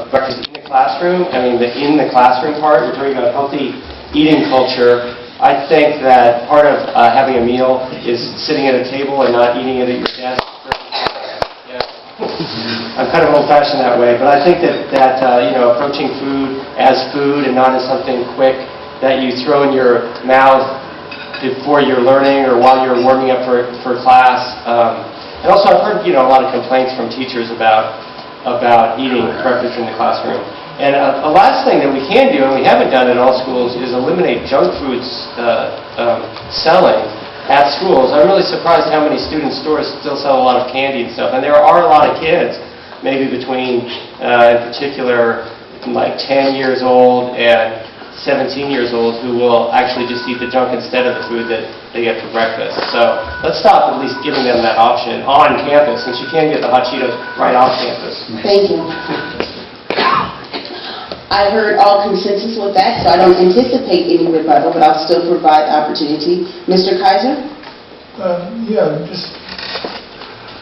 breakfast in the classroom. I mean, the in the classroom part, we're talking about healthy eating culture. I think that part of having a meal is sitting at a table and not eating it at your desk. I'm kind of old-fashioned that way, but I think that approaching food as food and not as something quick that you throw in your mouth before you're learning or while you're warming up for class. And also, I've heard a lot of complaints from teachers about eating breakfast in the classroom. And a last thing that we can do, and we haven't done in all schools, is eliminate junk foods selling at schools. I'm really surprised how many student stores still sell a lot of candy and stuff. And there are a lot of kids, maybe between, in particular, like 10 years old and 17 years old, who will actually just eat the junk instead of the food that they get for breakfast. So let's stop at least giving them that option on campus, since you can get the hot Cheetos right off campus. Thank you. I heard all consensus with that, so I don't anticipate any rebuttal, but I'll still provide the opportunity. Mr. Kaiser?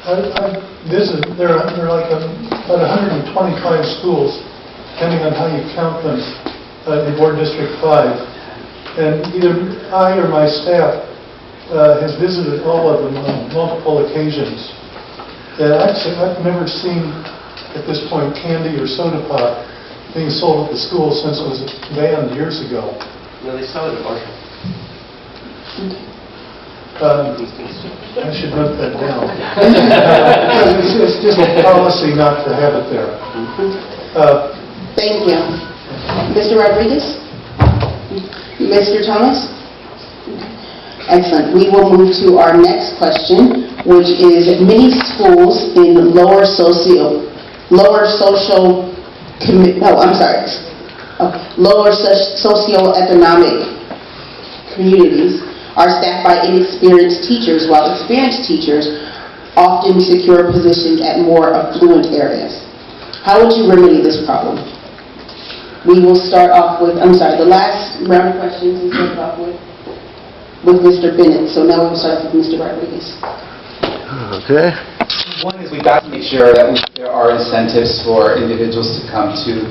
I visited, there are like about 125 schools, depending on how you count them, in Board District 5. And either I or my staff has visited all of them on multiple occasions. And I've never seen, at this point, candy or soda pop being sold at the school since it was banned years ago. No, they sell it at Marshall. I should note that down. It's just a policy not to have it there. Thank you. Mr. Rodriguez? Mr. Thomas? Excellent. We will move to our next question, which is many schools in lower socioeconomic communities are staffed by inexperienced teachers, while experienced teachers often secure positions at more affluent areas. How would you remedy this problem? We will start off with, the last round of questions we started off with Mr. Bennett. So now we will start off with Mr. Rodriguez. Okay. One is we've got to make sure that there are incentives for individuals to come to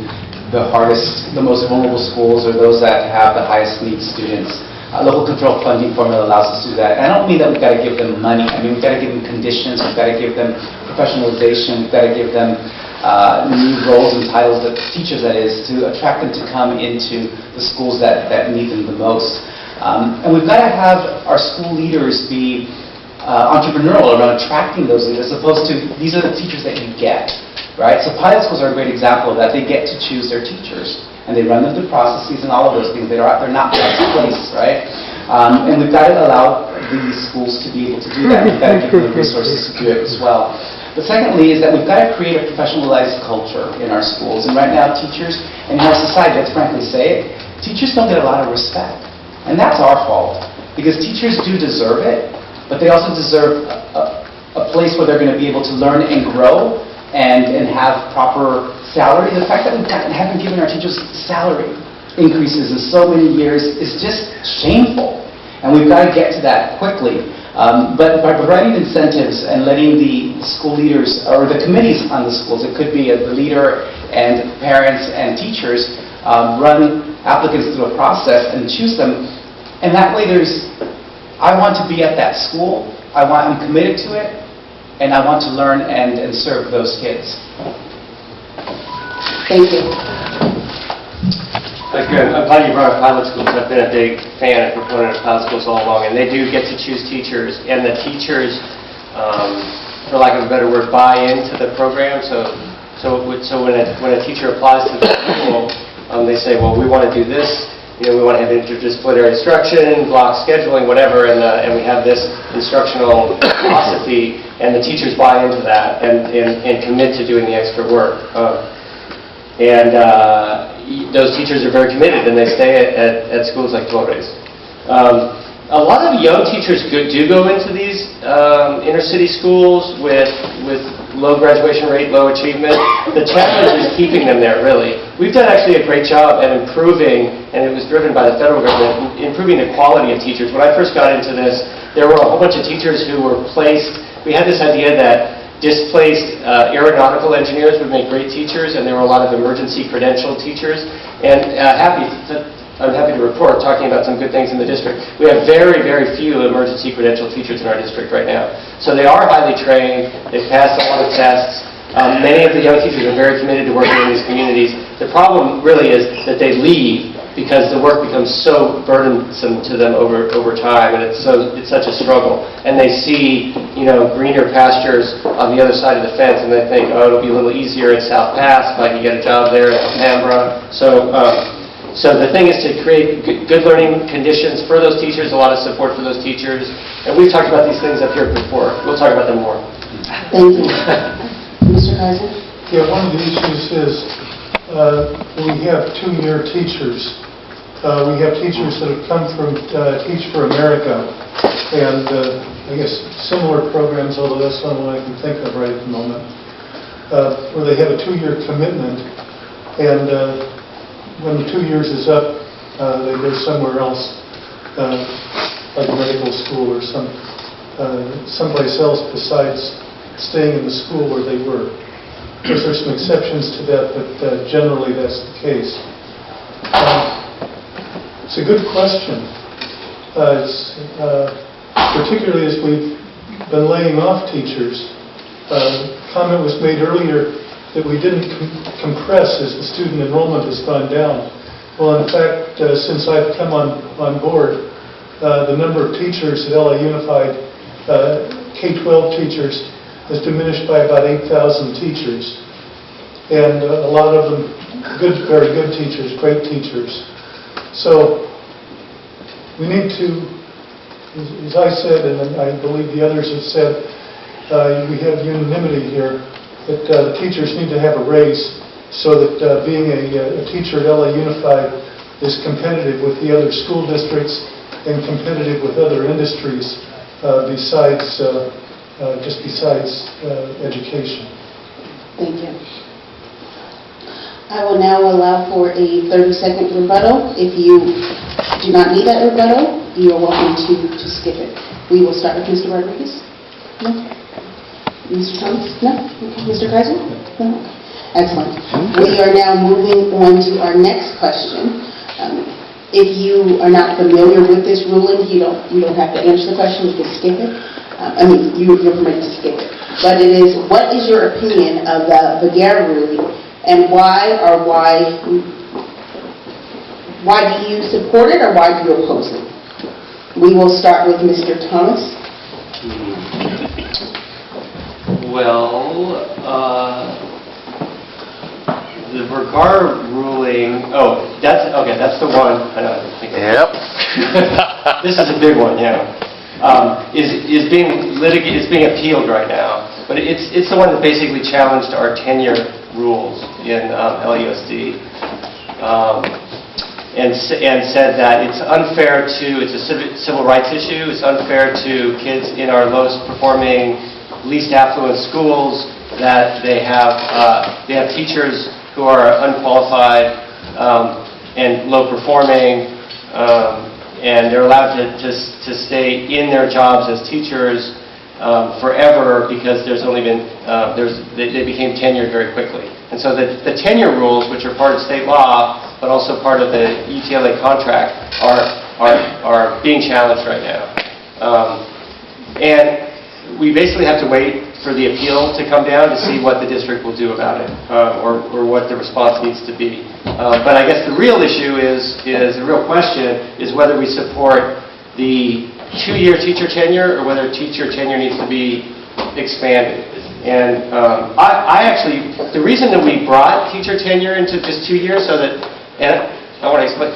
the hardest, the most vulnerable schools, or those that have the highest needs students. Local control funding formula allows us to do that. And I don't mean that we've got to give them money. I mean, we've got to give them conditions, we've got to give them professionalization, we've got to give them new roles and titles, that teachers that is, to attract them to come into the schools that need them the most. And we've got to have our school leaders be entrepreneurial around attracting those leaders, as opposed to, these are the teachers that you get, right? So pilot schools are a great example of that. They get to choose their teachers, and they run them through processes and all of those things. They're not placed, right? And we've got to allow these schools to be able to do that. We've got to give them the resources to do it as well. But secondly is that we've got to create a professionalized culture in our schools. And right now, teachers, and in our society, let's frankly say it, teachers don't get a lot of respect. And that's our fault, because teachers do deserve it, but they also deserve a place where they're going to be able to learn and grow and have proper salary. The fact that we haven't given our teachers salary increases in so many years is just shameful. And we've got to get to that quickly. But by providing incentives and letting the school leaders, or the committees on the schools, it could be the leader and parents and teachers, run applicants through a process and choose them. And that way I want to be at that school, I'm committed to it, and I want to learn and serve those kids. Thank you. I'm glad you brought up pilot schools. I've been a big fan and proponent of pilot schools all along, and they do get to choose teachers, and the teachers, for lack of a better word, buy into the program. So when a teacher applies to the school, they say, well, we want to do this. We want to have interdisciplinary instruction, block scheduling, whatever, and we have this instructional philosophy, and the teachers buy into that and commit to doing the extra work. Those teachers are very committed, and they stay at schools like Torres. A lot of young teachers do go into these inner city schools with low graduation rate, low achievement. The challenge is keeping them there, really. We've done actually a great job at improving, and it was driven by the federal government, improving the quality of teachers. When I first got into this, there were a whole bunch of teachers who were placed. We had this idea that displaced aeronautical engineers would make great teachers, and there were a lot of emergency credentialed teachers. And I'm happy to report, talking about some good things in the district, we have very, very few emergency credentialed teachers in our district right now. So they are highly trained, they've passed a lot of tests. Many of the young teachers are very committed to working in these communities. The problem really is that they leave because the work becomes so burdensome to them over time, and it's such a struggle. And they see, greener pastures on the other side of the fence, and they think, oh, it'll be a little easier at South Pass if I can get a job there in Alhambra. So the thing is to create good learning conditions for those teachers, a lot of support for those teachers. And we've talked about these things up here before. We'll talk about them more. Thank you. Mr. Kaiser? Yeah, one of the issues is we have two-year teachers. We have teachers that have come from Teach for America, and I guess similar programs, although that's not one I can think of right at the moment, where they have a two-year commitment, and when the 2 years is up, they go somewhere else, like medical school or someplace else besides staying in the school where they were. Of course, there's some exceptions to that, but generally that's the case. It's a good question, particularly as we've been laying off teachers. Comment was made earlier that we didn't compress as the student enrollment has gone down. Well, in fact, since I've come on board, the number of teachers at LA Unified, K-12 teachers, has diminished by about 8,000 teachers. And a lot of them very good teachers, great teachers. So we need to, as I said, and I believe the others have said, we have unanimity here, that the teachers need to have a raise so that being a teacher at LA Unified is competitive with the other school districts and competitive with other industries besides education. Thank you. I will now allow for a 30-second rebuttal. If you do not need that rebuttal, you are welcome to skip it. We will start with Mr. Rodriguez. No? Mr. Thomas? No? Okay. Mr. Kaiser? No? Excellent. We are now moving on to our next question. If you are not familiar with this ruling, you don't have to answer the question. You can skip it. You're permitted to skip it. But it is, what is your opinion of the Vergara ruling, and why do you support it, or why do you oppose it? We will start with Mr. Thomas. Well, the Vergara ruling, that's the one. I know, I think Yep. This is a big one, yeah. Is being litigated, is being appealed right now. But it's the one that basically challenged our tenure rules in LAUSD, and said that it's unfair it's a civil rights issue. It's unfair to kids in our lowest performing, least affluent schools that they have teachers who are unqualified and low performing. And they're allowed to stay in their jobs as teachers forever because there's only been they became tenured very quickly. And so the tenure rules, which are part of state law but also part of the ETLA contract, are being challenged right now. And we basically have to wait for the appeal to come down to see what the district will do about it, or what the response needs to be. But I guess the real issue the real question is whether we support the 2-year teacher tenure or whether teacher tenure needs to be expanded. And I actually, the reason that we brought teacher tenure into just 2 years so that, and I want to explain,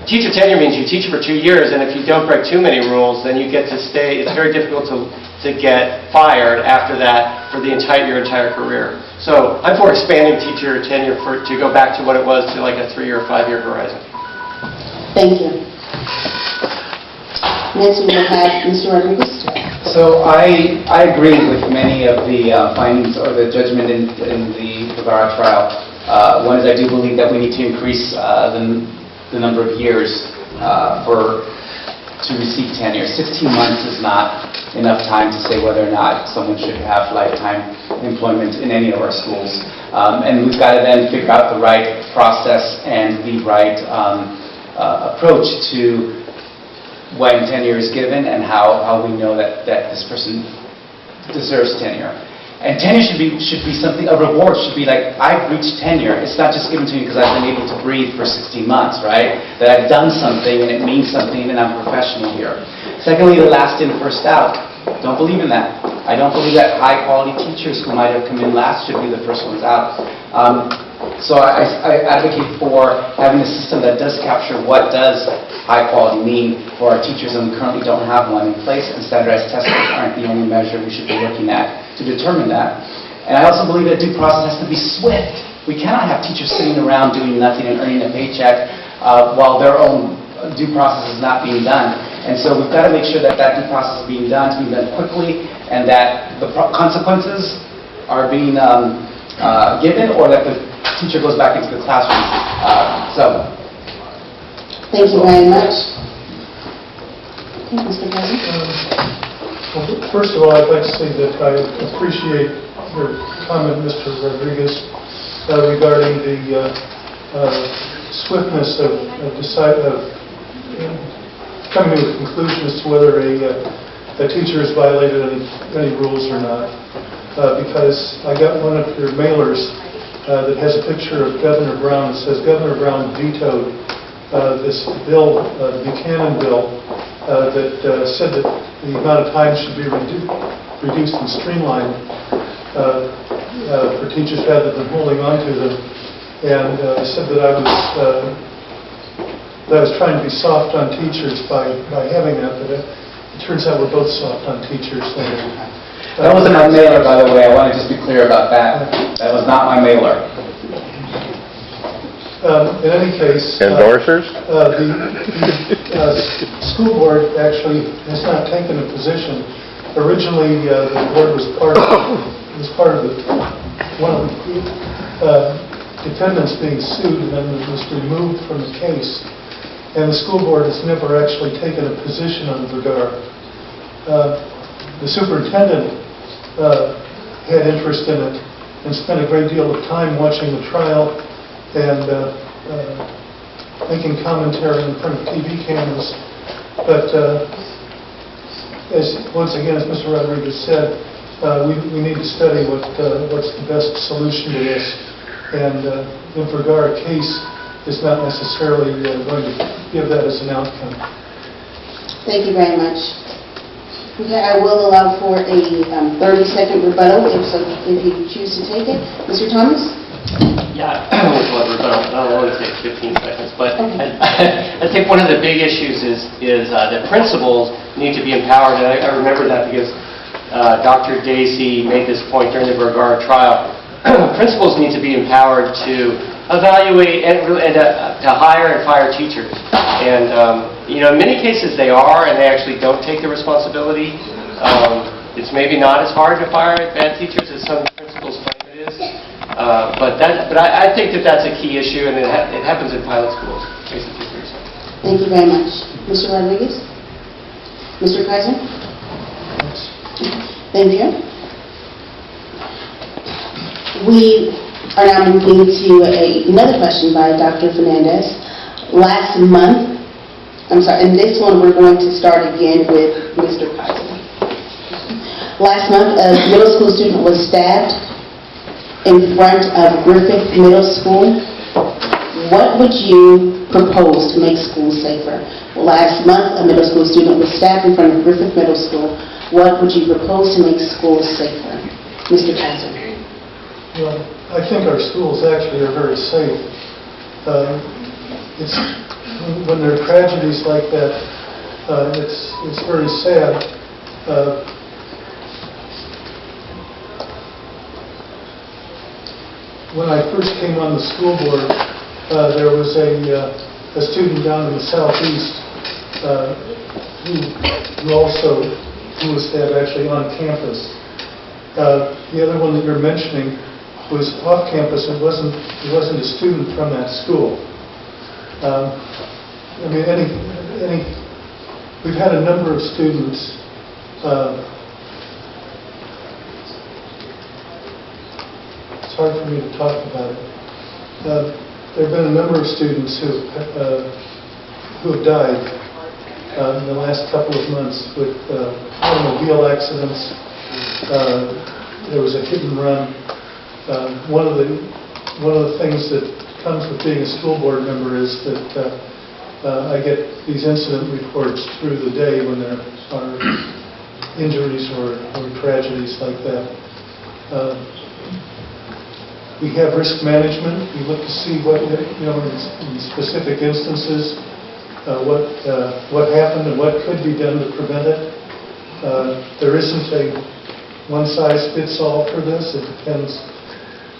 teacher tenure means you teach for 2 years, and if you don't break too many rules, then you get to stay. It's very difficult to get fired after that for your entire career. So I'm for expanding teacher tenure to go back to what it was, to like a 3 or 5 year horizon. Thank you. Next we will have Mr. Rodriguez. So I agree with many of the findings or the judgment in the Vergara trial. One is I do believe that we need to increase the number of years to receive tenure. 16 months is not enough time to say whether or not someone should have lifetime employment in any of our schools. And we've got to then figure out the right process and the right approach to when tenure is given and how we know that this person deserves tenure. And tenure should be something, a reward should be like, I've reached tenure. It's not just given to me because I've been able to breathe for 16 months, right? That I've done something and it means something and I'm professional here. Secondly, the last in, first out. Don't believe in that. I don't believe that high-quality teachers who might have come in last should be the first ones out. So I advocate for having a system that does capture what does high quality mean for our teachers, and we currently don't have one in place, and standardized tests aren't the only measure we should be looking at to determine that. And I also believe that due process has to be swift. We cannot have teachers sitting around doing nothing and earning a paycheck while their own due process is not being done. And so we've got to make sure that due process is being done quickly, and that the consequences are being given, or that the teacher goes back into the classroom. Thank you very much. Okay, Mr. President. Well, first of all, I'd like to say that I appreciate your comment, Mr. Rodriguez, regarding the swiftness of coming to a conclusion as to whether a teacher has violated any rules or not. Because I got one of your mailers that has a picture of Governor Brown. It says Governor Brown vetoed this bill, the Buchanan bill, that said that the amount of time should be reduced and streamlined for teachers rather than holding on to them. And said that I was trying to be soft on teachers by having that, but it turns out we're both soft on teachers. That wasn't my mailer, by the way. I want to just be clear about that. That was not my mailer. In any case, Endorsers? The school board actually has not taken a position. Originally, the board was part of one of the defendants being sued, and then it was removed from the case. And the school board has never actually taken a position on the regard. The superintendent had interest in it and spent a great deal of time watching the trial and making commentary in front of TV cameras. But once again, as Mr. Rodriguez said, we need to study what's the best solution to this. And the Vergara case is not necessarily going to give that as an outcome. Thank you very much. Okay, I will allow for a 30-second rebuttal if you choose to take it. Mr. Thomas? Yeah, well, I'll only take 15 seconds, but I think one of the big issues is that principals need to be empowered, and I remember that because Dr. Dacey made this point during the Vergara trial. Principals need to be empowered to evaluate and to hire and fire teachers. And in many cases they are, and they actually don't take the responsibility. It's maybe not as hard to fire bad teachers as some principals claim it is. But I think that's a key issue, and it happens in pilot schools. Thank you very much. Mr. Rodriguez? Mr. Kaiser? Thank you. We are now moving to another question by Dr. Fernandez. Last month, and this one we're going to start again with Mr. Kaiser. Last month, a middle school student was stabbed in front of Griffith Middle School. What would you propose to make schools safer? Last month, a middle school student was stabbed in front of Griffith Middle School. What would you propose to make schools safer? Mr. Kaiser. Well, I think our schools actually are very safe. When there are tragedies like that, it's very sad. When I first came on the school board, there was a student down in the southeast who was stabbed actually on campus. The other one that you're mentioning was off campus. It wasn't a student from that school. I mean, any we've had a number of students it's hard for me to talk about it. There have been a number of students who have died in the last couple of months with automobile accidents. There was a hit and run. One of the things that comes with being a school board member is that I get these incident reports through the day when there are injuries or tragedies like that. We have risk management. We look to see what, in specific instances, what happened and what could be done to prevent it. There isn't a one-size-fits-all for this. It depends,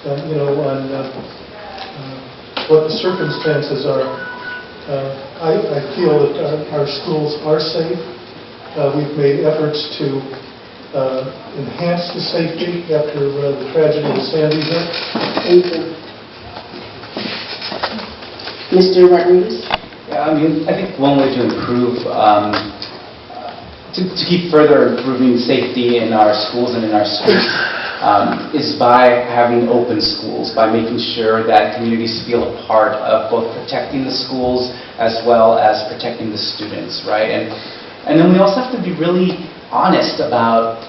on what the circumstances are. I feel that our schools are safe. We've made efforts to enhance the safety after the tragedy of Sandy hit. Thank you. Mr. Rodriguez? Yeah, I think one way to improve, to keep further improving safety in our schools and in our streets is by having open schools, by making sure that communities feel a part of both protecting the schools as well as protecting the students, right? And then we also have to be really honest about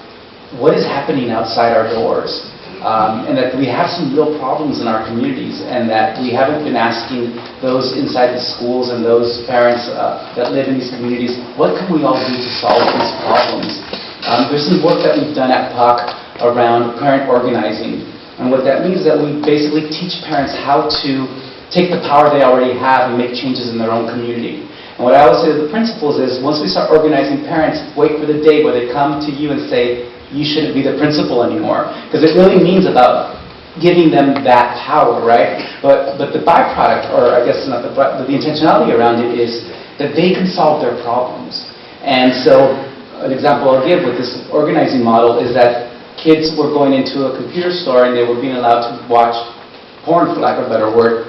what is happening outside our doors, and that we have some real problems in our communities, and that we haven't been asking those inside the schools and those parents that live in these communities, what can we all do to solve these problems? There's some work that we've done at PUC around parent organizing, and what that means is that we basically teach parents how to take the power they already have and make changes in their own community. And what I always say to the principals is, once we start organizing parents, wait for the day where they come to you and say, you shouldn't be the principal anymore. Because it really means about giving them that power, right? But the byproduct, or I guess not the intentionality around it is that they can solve their problems. And so an example I'll give with this organizing model is that kids were going into a computer store and they were being allowed to watch porn, for lack of a better word.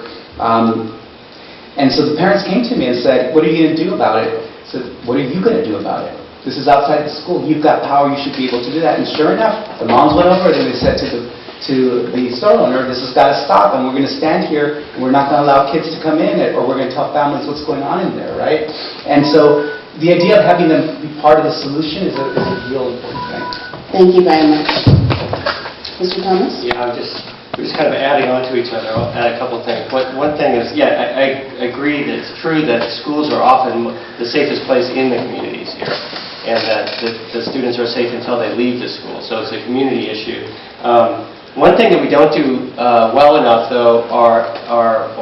And so the parents came to me and said, what are you going to do about it? I said, what are you going to do about it? This is outside the school. You've got power. You should be able to do that. And sure enough, the moms went over and they said to the store owner, this has got to stop, and we're going to stand here, and we're not going to allow kids to come in, or we're going to tell families what's going on in there, right? And so the idea of having them be part of the solution is a real important thing. Thank you very much. Mr. Thomas? Yeah, we're just kind of adding on to each other. I'll add a couple of things. One thing is, I agree that it's true that schools are often the safest place in the communities here, and that the students are safe until they leave the school. So it's a community issue. One thing that we don't do well enough, though, are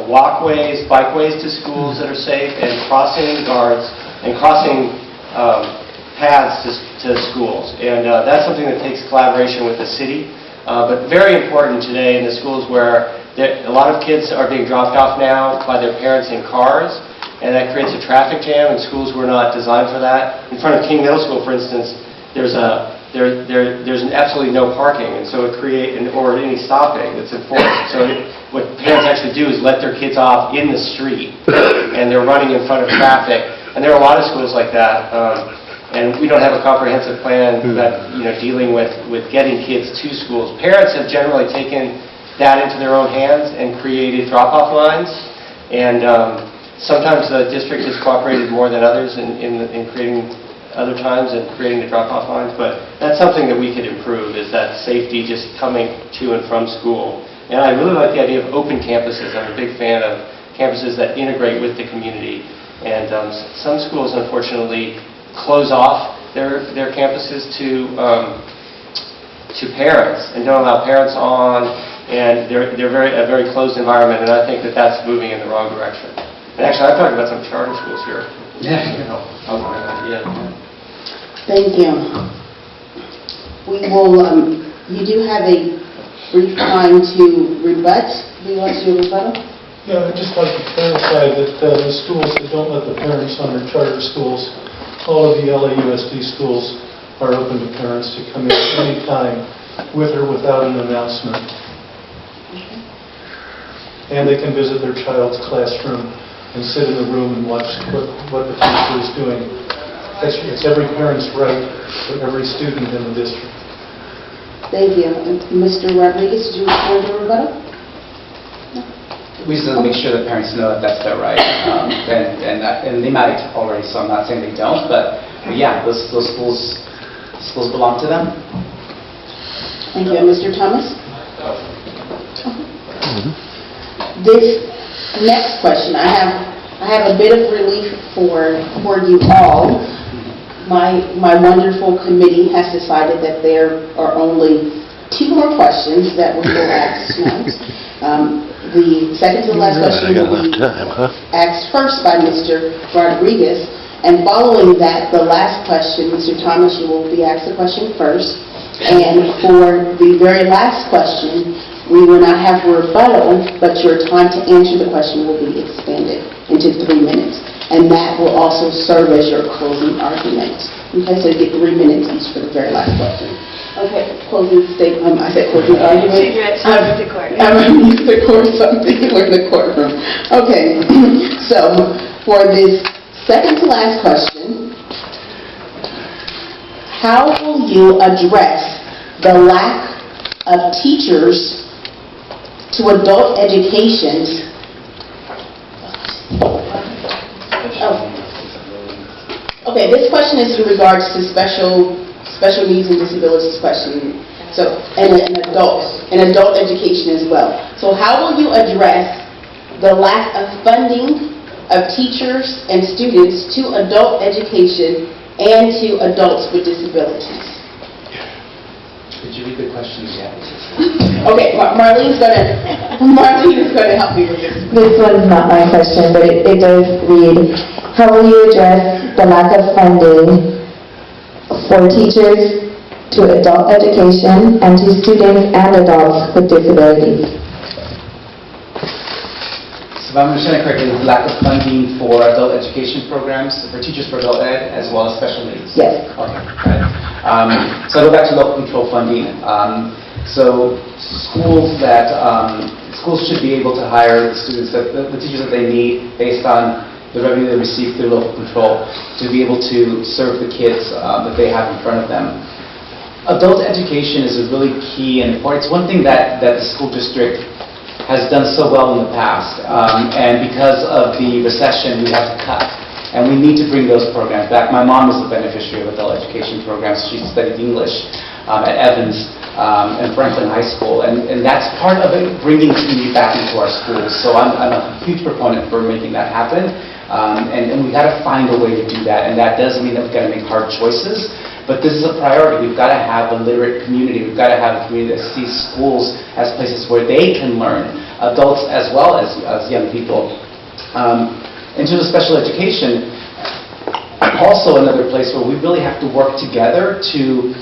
walkways, bikeways to schools that are safe, and crossing guards and crossing paths to schools. And that's something that takes collaboration with the city. But very important today in the schools where a lot of kids are being dropped off now by their parents in cars, and that creates a traffic jam, and schools were not designed for that. In front of King Middle School, for instance, there's an absolutely no parking, and so or any stopping that's enforced. So what parents actually do is let their kids off in the street, and they're running in front of traffic. And there are a lot of schools like that. And we don't have a comprehensive plan that, dealing with getting kids to schools. Parents have generally taken that into their own hands and created drop-off lines. And sometimes the district has cooperated more than others in creating other times and creating the drop-off lines. But that's something that we could improve, is that safety just coming to and from school. And I really like the idea of open campuses. I'm a big fan of campuses that integrate with the community. And some schools, unfortunately, close off their campuses to parents and don't allow parents on, and they're a very closed environment, and I think that that's moving in the wrong direction. And actually, I've talked about some charter schools here. Yeah. Thank you. We will, you do have a brief time to rebut. Do you want to do a rebuttal? Yeah, I'd just like to clarify that the schools that don't let the parents on their charter schools, all of the LAUSD schools are open to parents to come in anytime with or without an announcement. And they can visit their child's classroom and sit in the room and watch what the teacher is doing. It's every parent's right for every student in the district. Thank you. And Mr. Rodriguez, did you want to rebuttal? We just want to make sure that parents know that that's their right. And they might already, so I'm not saying they don't, but yeah, those schools belong to them. Thank you. And Mr. Thomas? This next question, I have a bit of relief for you all. My wonderful committee has decided that there are only 2 more questions that we will ask tonight. The second to the last question will be asked first by Mr. Rodriguez, and following that, the last question, Mr. Thomas, you will be asked the question first. And for the very last question, we will not have rebuttal, but your time to answer the question will be expanded into 3 minutes. And that will also serve as your closing argument. Okay, so you get 3 minutes each for the very last question. Okay, closing statement. I said closing argument. I'm used to court something. We're in the courtroom. Okay, so for this second to last question, how will you address the lack of teachers to adult educations? Okay, this question is in regards to special needs and disabilities question. So, and adult education as well. So how will you address the lack of funding of teachers and students to adult education and to adults with disabilities? Could you read the question again? Okay, Marlene is going to help me with this. This one's not my question, but it does read, how will you address the lack of funding for teachers to adult education and to students and adults with disabilities? So if I'm understanding correctly, the lack of funding for adult education programs, for teachers for adult ed, as well as special needs? Yes. Okay, got it. So I go back to local control funding. So schools should be able to hire the students, the teachers that they need based on the revenue they receive through local control to be able to serve the kids that they have in front of them. Adult education is a really key and important. It's one thing that the school district has done so well in the past, and because of the recession, we have to cut. And we need to bring those programs back. My mom is a beneficiary of adult education programs. She studied English at Evans and Franklin High School, and that's part of it, bringing community back into our schools. So I'm a huge proponent for making that happen, and we've got to find a way to do that, and that does mean that we've got to make hard choices, but this is a priority. We've got to have a literate community. We've got to have a community that sees schools as places where they can learn, adults as well as young people. In terms of special education, also another place where we really have to work together to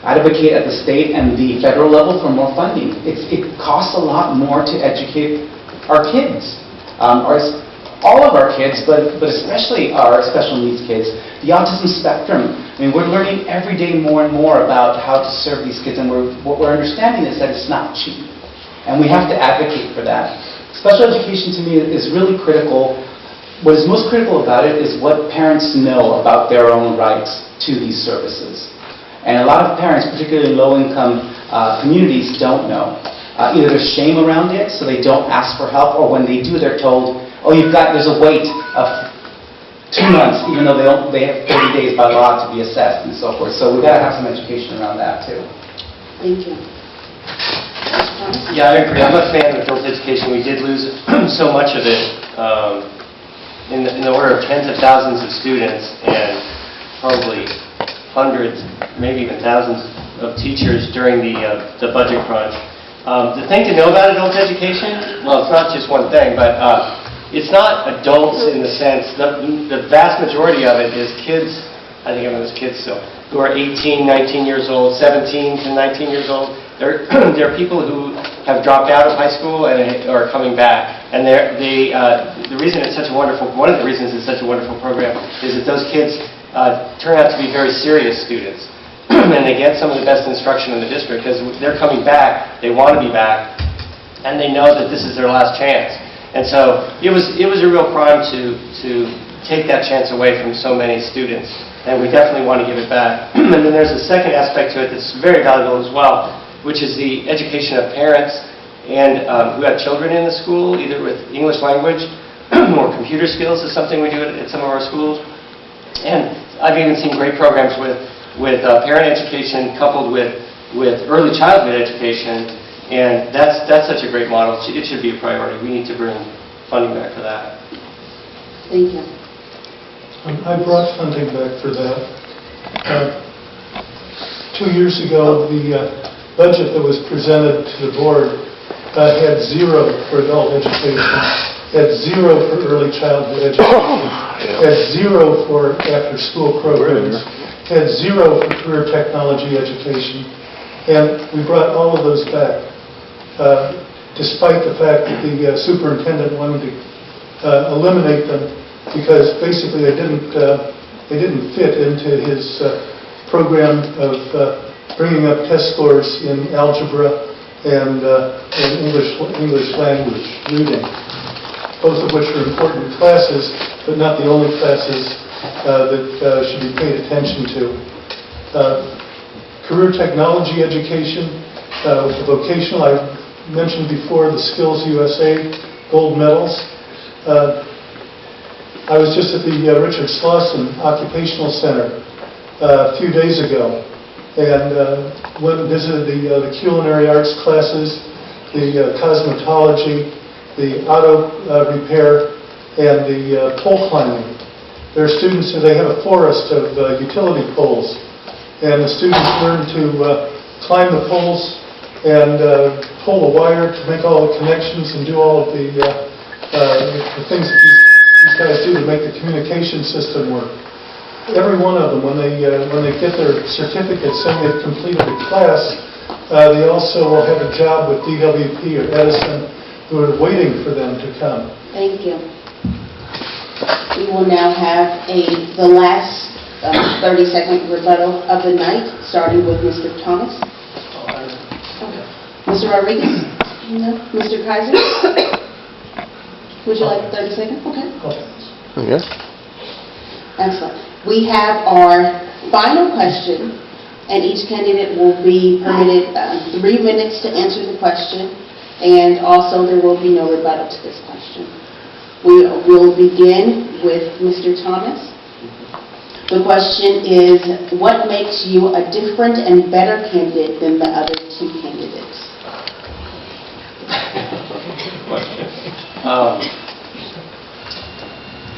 advocate at the state and the federal level for more funding. It costs a lot more to educate our kids, all of our kids, but especially our special needs kids. The autism spectrum, I mean, we're learning every day more and more about how to serve these kids, and what we're understanding is that it's not cheap, and we have to advocate for that. Special education to me is really critical. What is most critical about it is what parents know about their own rights to these services. And a lot of parents, particularly in low-income communities, don't know. Either there's shame around it, so they don't ask for help, or when they do, they're told, oh, there's a wait of 2 months, even though they have 30 days by law to be assessed and so forth. So we've got to have some education around that, too. Thank you. Yeah, I agree. I'm a fan of adult education. We did lose so much of it, in the order of tens of thousands of students, and probably hundreds, maybe even thousands of teachers during the budget crunch. The thing to know about adult education, well, it's not just one thing, but it's not adults in the sense, the vast majority of it is kids, I think of them as kids still, who are 18, 19 years old, 17 to 19 years old. They're people who have dropped out of high school and are coming back. And the reason it's such a wonderful, one of the reasons it's such a wonderful program is that those kids turn out to be very serious students. And they get some of the best instruction in the district because they're coming back, they want to be back, and they know that this is their last chance. And so it was a real crime to take that chance away from so many students. and we definitely want to give it back. And then there's a second aspect to it that's very valuable as well, which is the education of parents and who have children in the school, either with English language or computer skills is something we do at some of our schools. And I've even seen great programs with parent education coupled with early childhood education, and that's such a great model. It should be a priority. We need to bring funding back for that. Thank you. I brought funding back for that. 2 years ago, the budget that was presented to the board had zero for adult education, had zero for early childhood education, had zero for after-school programs, had zero for career technology education, and we brought all of those back, despite the fact that the superintendent wanted to eliminate them because basically they didn't fit into his program of bringing up test scores in algebra and English language reading, both of which are important classes, but not the only classes that should be paid attention to. Career technology education, with the vocational, I mentioned before the Skills USA gold medals. I was just at the Richard Slauson Occupational Center a few days ago and went and visited the culinary arts classes, the cosmetology, the auto repair, and the pole climbing. There are students who they have a forest of utility poles, and the students learn to climb the poles and pull the wire to make all the connections and do all of the things that these guys do to make the communication system work. Every one of them, when they get their certificate saying they've completed a class, they also will have a job with DWP or Edison who are waiting for them to come. Thank you. We will now have the last 30-second rebuttal of the night, starting with Mr. Thomas. Mr. Rodriguez? No? Mr. Kaiser? Would you like 30 seconds? Okay. Okay. Excellent. We have our final question, and each candidate will be permitted 3 minutes to answer the question, and also there will be no rebuttal to this question. We will begin with Mr. Thomas. The question is, what makes you a different and better candidate than the other two candidates?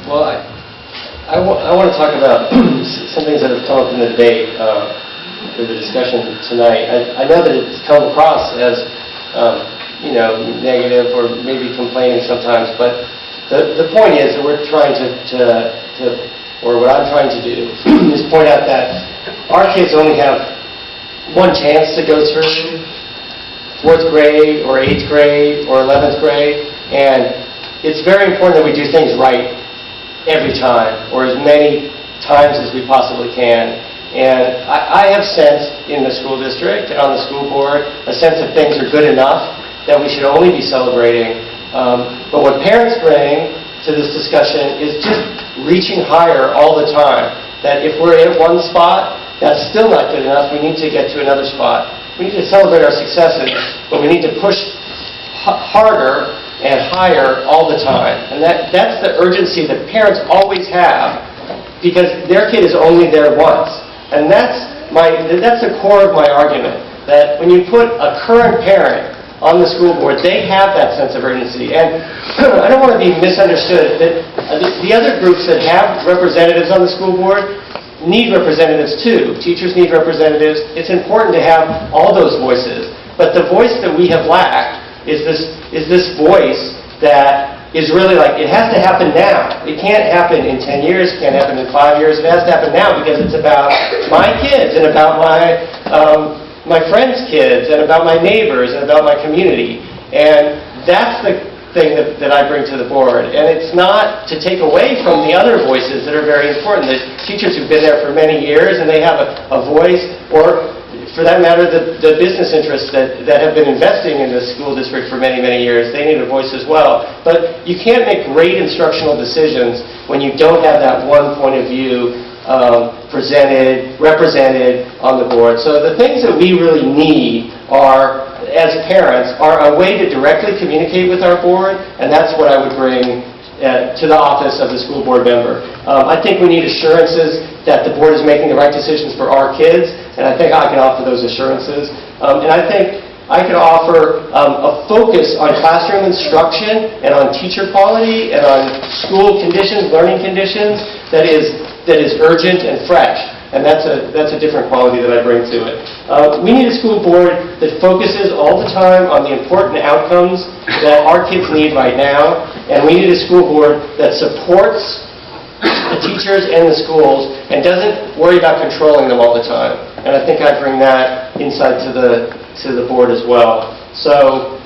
Well, I want to talk about some things that have come up in the debate through the discussion tonight. I know that it's come across as negative or maybe complaining sometimes, but the point is that we're trying or what I'm trying to do is point out that our kids only have one chance to go through 4th grade or 8th grade or 11th grade, and it's very important that we do things right every time, or as many times as we possibly can. And I have sensed in the school district and on the school board a sense that things are good enough that we should only be celebrating. But what parents bring to this discussion is just reaching higher all the time. That if we're at one spot, that's still not good enough. We need to get to another spot. We need to celebrate our successes, but we need to push harder and higher all the time. And that's the urgency that parents always have, because their kid is only there once. And that's the core of my argument, that when you put a current parent on the school board, they have that sense of urgency. And I don't want to be misunderstood, that the other groups that have representatives on the school board need representatives too. Teachers need representatives. It's important to have all those voices. But the voice that we have lacked is this voice that is really like, it has to happen now. It can't happen in 10 years, it can't happen in 5 years. It has to happen now because it's about my kids and about my friends' kids and about my neighbors and about my community. And that's the thing that I bring to the board. And it's not to take away from the other voices that are very important. The teachers who've been there for many years and they have a voice, or for that matter, the business interests that have been investing in the school district for many, many years, they need a voice as well. But you can't make great instructional decisions when you don't have that one point of view represented on the board. So the things that we really need are, as parents, are a way to directly communicate with our board, and that's what I would bring to the office of the school board member. I think we need assurances that the board is making the right decisions for our kids, and I think I can offer those assurances. And I think I could offer a focus on classroom instruction and on teacher quality and on school conditions, learning conditions that is urgent and fresh. And that's a different quality that I bring to it. We need a school board that focuses all the time on the important outcomes that our kids need right now. And we need a school board that supports the teachers and the schools and doesn't worry about controlling them all the time. And I think I bring that insight to the board as well. So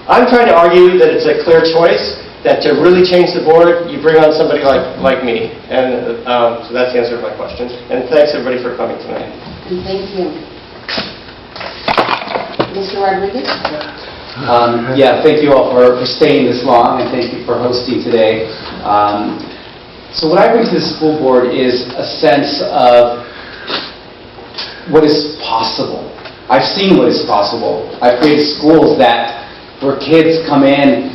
I'm trying to argue that it's a clear choice, that to really change the board, you bring on somebody like me. And so that's the answer to my question. And thanks, everybody, for coming tonight. And thank you. Mr. Rodriguez? Yeah, thank you all for staying this long, and thank you for hosting today. So what I bring to the school board is a sense of what is possible. I've seen what is possible. I've created schools where kids come in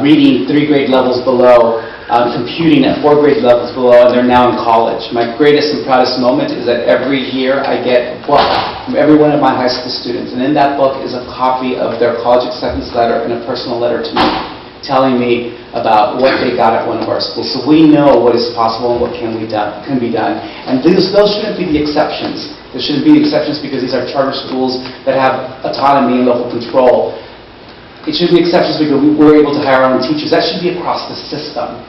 reading 3 grade levels below, computing at 4 grade levels below, and they're now in college. My greatest and proudest moment is that every year I get a book from every one of my high school students, and in that book is a copy of their college acceptance letter and a personal letter to me, telling me about what they got at one of our schools. So we know what is possible and what can be done. And those shouldn't be the exceptions. There shouldn't be exceptions because these are charter schools that have autonomy and local control. It should be exceptions because we're able to hire our own teachers. That should be across the system.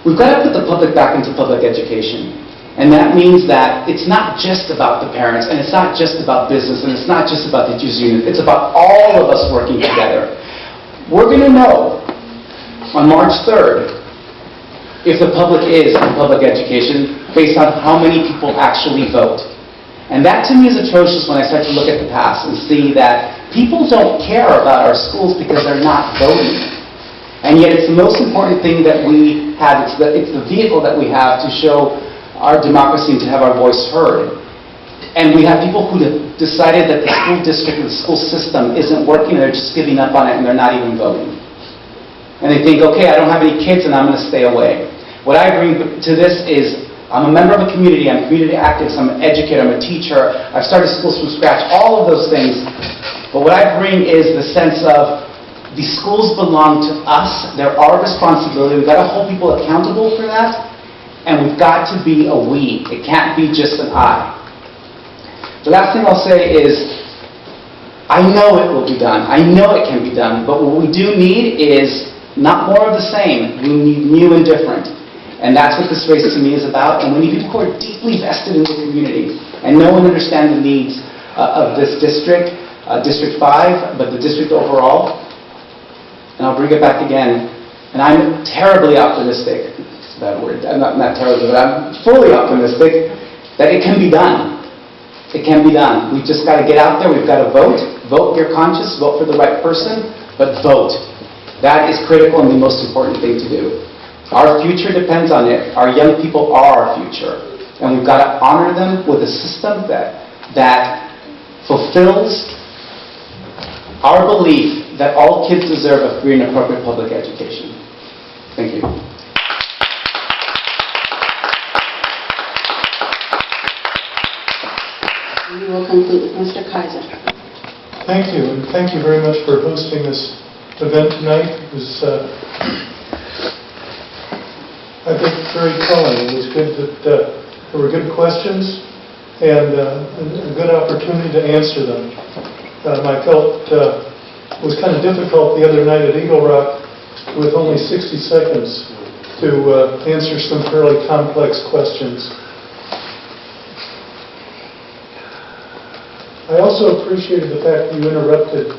We've got to put the public back into public education. And that means that it's not just about the parents, and it's not just about business, and it's not just about the teachers union. It's about all of us working together. We're going to know on March 3rd if the public is in public education based on how many people actually vote. And that to me is atrocious when I start to look at the past and see that people don't care about our schools because they're not voting. And yet it's the most important thing that we have. It's the vehicle that we have to show our democracy and to have our voice heard. And we have people who have decided that the school district and the school system isn't working, and they're just giving up on it, and they're not even voting. And they think, okay, I don't have any kids, and I'm going to stay away. What I bring to this is, I'm a member of a community, I'm community activist, I'm an educator, I'm a teacher, I've started schools from scratch, all of those things. But what I bring is the sense of, these schools belong to us, they're our responsibility, we've got to hold people accountable for that, and we've got to be a we. It can't be just an I. The last thing I'll say is, I know it will be done. I know it can be done. But what we do need is not more of the same. We need new and different. And that's what this race to me is about. And we need people who are deeply vested in the community and know and understand the needs of this district, District 5, but the district overall. And I'll bring it back again. And I'm terribly optimistic. It's a bad word. I'm not terribly, but I'm fully optimistic that it can be done. It can be done. We've just got to get out there. We've got to vote. Vote your conscience. Vote for the right person. But vote. That is critical and the most important thing to do. Our future depends on it. Our young people are our future. And we've got to honor them with a system that fulfills our belief that all kids deserve a free and appropriate public education. Thank you. We will conclude with Mr. Kaiser. Thank you, and thank you very much for hosting this event tonight. It was, I think, very telling. It was good that there were good questions and a good opportunity to answer them. I felt it was kind of difficult the other night at Eagle Rock with only 60 seconds to answer some fairly complex questions. I also appreciated the fact that you interrupted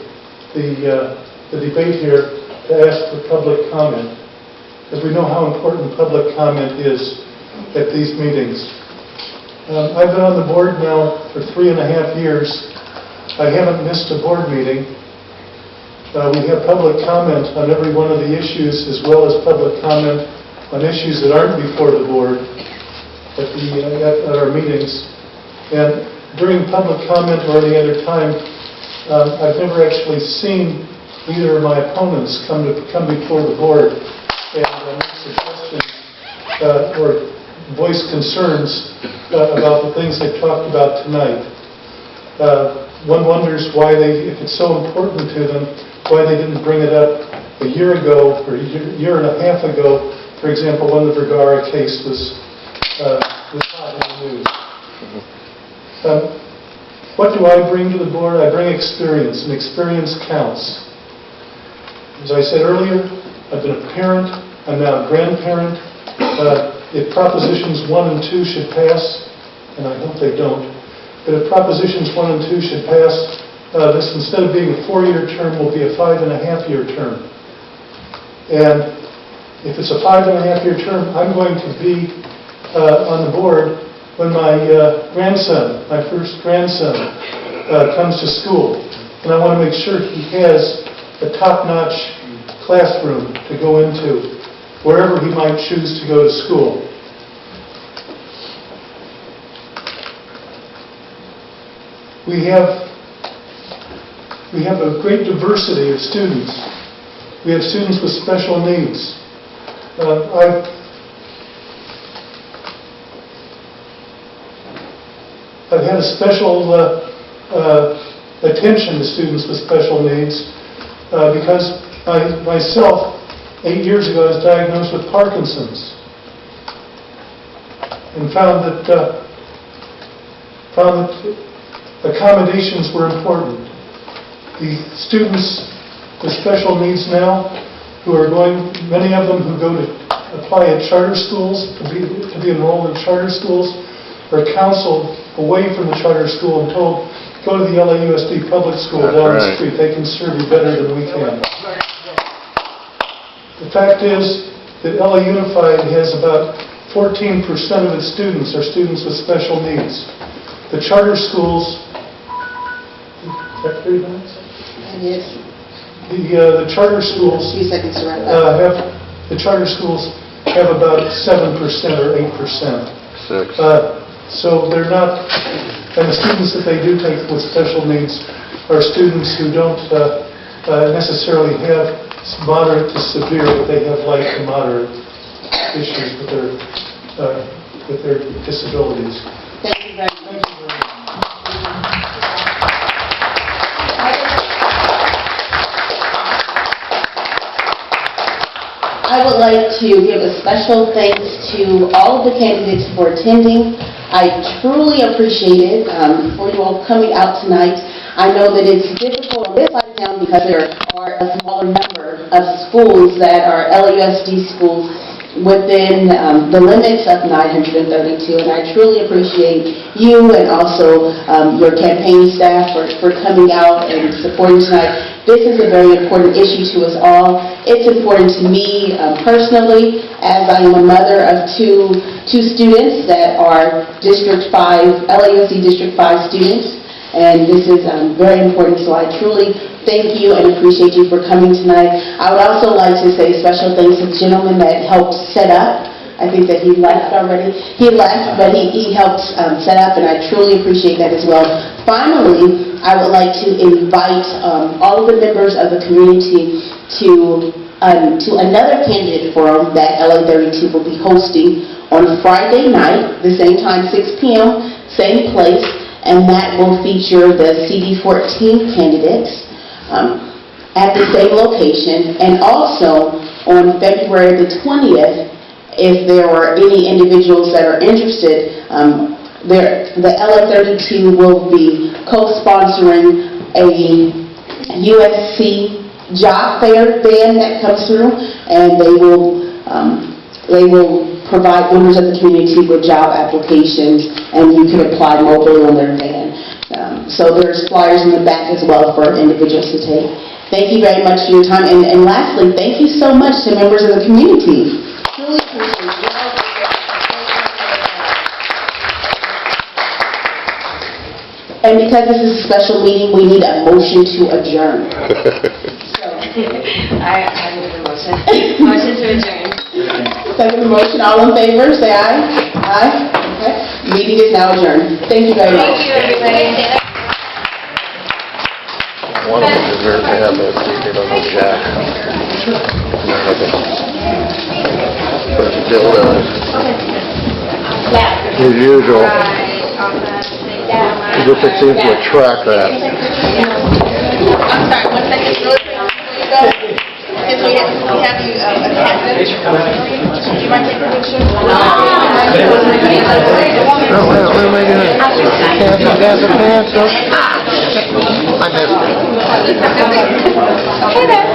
the debate here to ask for public comment, because we know how important public comment is at these meetings. I've been on the board now for 3.5 years. I haven't missed a board meeting. We have public comment on every one of the issues, as well as public comment on issues that aren't before the board. at our meetings. And during public comment or any other time, I've never actually seen either of my opponents come before the board and make suggestions or voice concerns about the things they've talked about tonight. One wonders why if it's so important to them, why they didn't bring it up a year ago or a year and a half ago. For example, when the Vergara case was hot in the news. What do I bring to the board? I bring experience, and experience counts. As I said earlier, I've been a parent. I'm now a grandparent. If Propositions 1 and 2 should pass, and I hope they don't, but if Propositions 1 and 2 should pass, this, instead of being a 4-year term, will be a 5.5-year term. And if it's a 5.5-year term, I'm going to be on the board when my grandson, my first grandson, comes to school. And I want to make sure he has a top-notch classroom to go into, wherever he might choose to go to school. We have a great diversity of students. We have students with special needs. I've had a special attention to students with special needs because myself, 8 years ago, I was diagnosed with Parkinson's and found that accommodations were important. The students with special needs now, many of them who go to apply at charter schools, to be enrolled in charter schools, are counseled away from the charter school and told, go to the LAUSD public school down the street. They can serve you better than we can. The fact is that LA Unified has about 14% of its students are students with special needs. The charter schools, is that 30 minutes? It is. The charter schools A few seconds to wrap up. have about 7% or 8%. So they're not, and the students that they do take with special needs are students who don't necessarily have moderate to severe, but they have light to moderate issues with their disabilities. Thank you very much. I would like to give a special thanks to all of the candidates for attending. I truly appreciate it for you all coming out tonight. I know that it's difficult on this side of town because there are a smaller number of schools that are LAUSD schools within the limits of 932, and I truly appreciate you and also your campaign staff for coming out and supporting tonight. This is a very important issue to us all. It's important to me personally, as I am a mother of two students that are District 5, LAUSD District 5 students, and this is very important, so I truly thank you and appreciate you for coming tonight. I would also like to say special thanks to the gentleman that helped set up. I think that he left already. He left, but he helped set up, and I truly appreciate that as well. Finally, I would like to invite all of the members of the community to another candidate forum that LA32 will be hosting on Friday night, the same time, 6 p.m., same place, and that will feature the CD14 candidates at the same location. And also, on February the 20th, if there are any individuals that are interested, the LA32 will be co-sponsoring a USC job fair van that comes through, and they will provide members of the community with job applications, and you can apply mobily on their van. So there's flyers in the back as well for individuals to take. Thank you very much for your time, and lastly, thank you so much to members of the community. Truly appreciate you. And because this is a special meeting, we need a motion to adjourn. I need a motion. Motion to adjourn. Second motion, all in favor, say aye. Aye. Okay. Meeting is now adjourned. Thank you very much. Thank you, everybody. One of them deserves to have that seat, they don't know Jack. But Bill does. As usual. He just seems to attract that. I'm sorry, 1 second, really quick before you go. Since we have you attended, do you mind taking a picture? No, what am I doing? Pants up. I missed it. Okay, then.